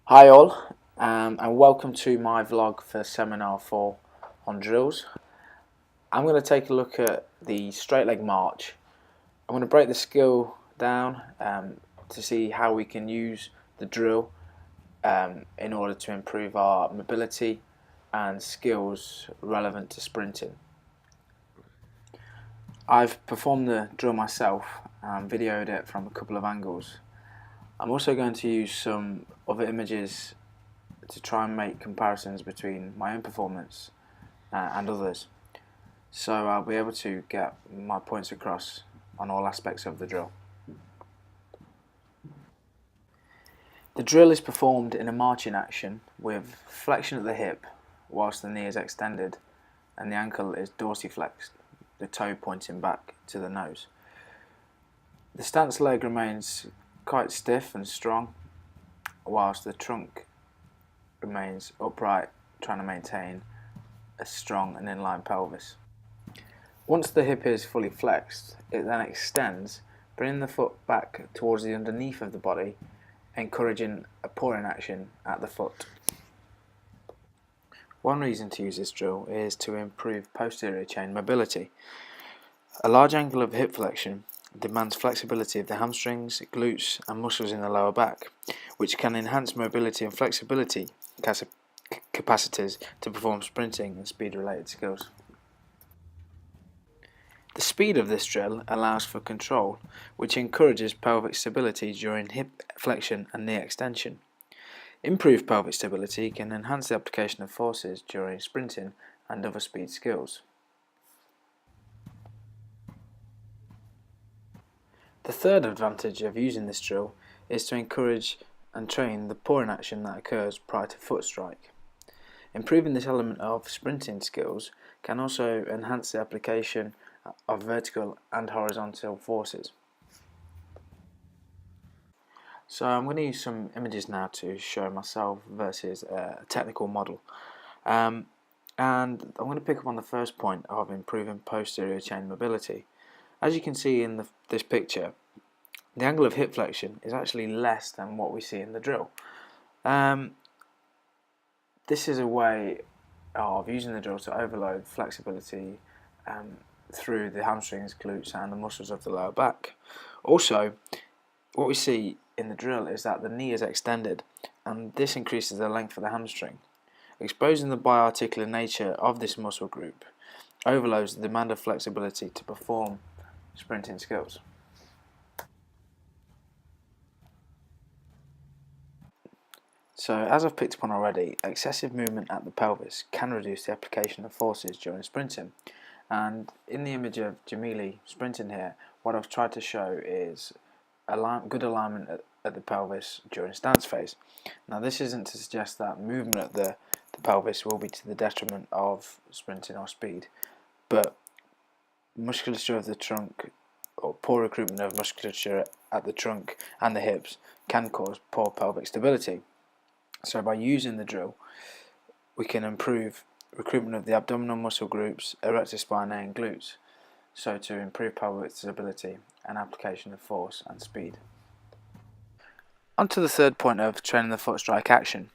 Hi all, and welcome to my vlog for Seminar 4 on drills. I'm going to take a look at the straight leg march. I'm going to break the skill down to see how we can use the drill in order to improve our mobility and skills relevant to sprinting. I've performed the drill myself and videoed it from a couple of angles. I'm also going to use some other images to try and make comparisons between my own performance and others, so I'll be able to get my points across on all aspects of the drill. The drill is performed in a marching action with flexion at the hip whilst the knee is extended and the ankle is dorsiflexed, the toe pointing back to the nose. The stance leg remains quite stiff and strong whilst the trunk remains upright, trying to maintain a strong and inline pelvis. Once the hip is fully flexed, it then extends, bringing the foot back towards the underneath of the body, encouraging a pawing action at the foot. One reason to use this drill is to improve posterior chain mobility. A large angle of hip flexion demands flexibility of the hamstrings, glutes and muscles in the lower back, which can enhance mobility and flexibility capacities to perform sprinting and speed related skills. The speed of this drill allows for control, which encourages pelvic stability during hip flexion and knee extension. Improved pelvic stability can enhance the application of forces during sprinting and other speed skills. The third advantage of using this drill is to encourage and train the pawing action that occurs prior to foot strike. Improving this element of sprinting skills can also enhance the application of vertical and horizontal forces. So I'm going to use some images now to show myself versus a technical model. And I'm going to pick up on the first point of improving posterior chain mobility. As you can see in this picture, the angle of hip flexion is actually less than what we see in the drill. This is a way of using the drill to overload flexibility through the hamstrings, glutes and the muscles of the lower back. Also, what we see in the drill is that the knee is extended, and this increases the length of the hamstring. Exposing the biarticular nature of this muscle group overloads the demand of flexibility to perform sprinting skills. So, as I've picked up on already, excessive movement at the pelvis can reduce the application of forces during sprinting. And in the image of Jamili sprinting here, what I've tried to show is good alignment at the pelvis during stance phase. Now, this isn't to suggest that movement at the pelvis will be to the detriment of sprinting or speed, but musculature of the trunk or poor recruitment of musculature at the trunk and the hips can cause poor pelvic stability. So by using the drill, we can improve recruitment of the abdominal muscle groups, erector spinae and glutes, so to improve pelvic stability and application of force and speed. On to the third point of training the foot strike action.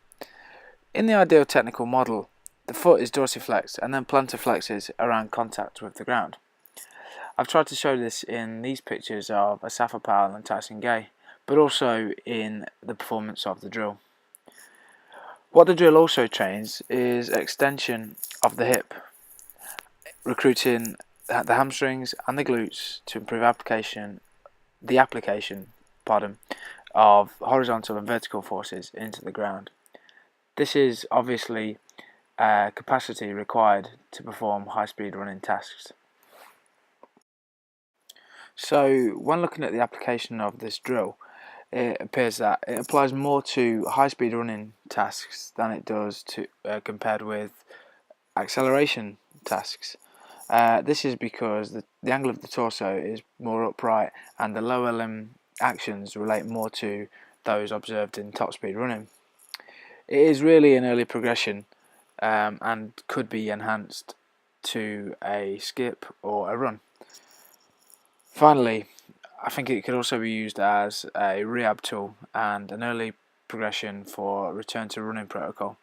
In the ideal technical model, the foot is dorsiflexed and then plantar flexes around contact with the ground. I've tried to show this in these pictures of Asafa Powell and Tyson Gay, but also in the performance of the drill. What the drill also trains is extension of the hip, recruiting the hamstrings and the glutes to improve the application of horizontal and vertical forces into the ground. This is obviously a capacity required to perform high-speed running tasks. So when looking at the application of this drill, it appears that it applies more to high-speed running tasks than it does to compared with acceleration tasks. This is because the angle of the torso is more upright and the lower limb actions relate more to those observed in top speed running. It is really an early progression and could be enhanced to a skip or a run. Finally, I think it could also be used as a rehab tool and an early progression for return to running protocol.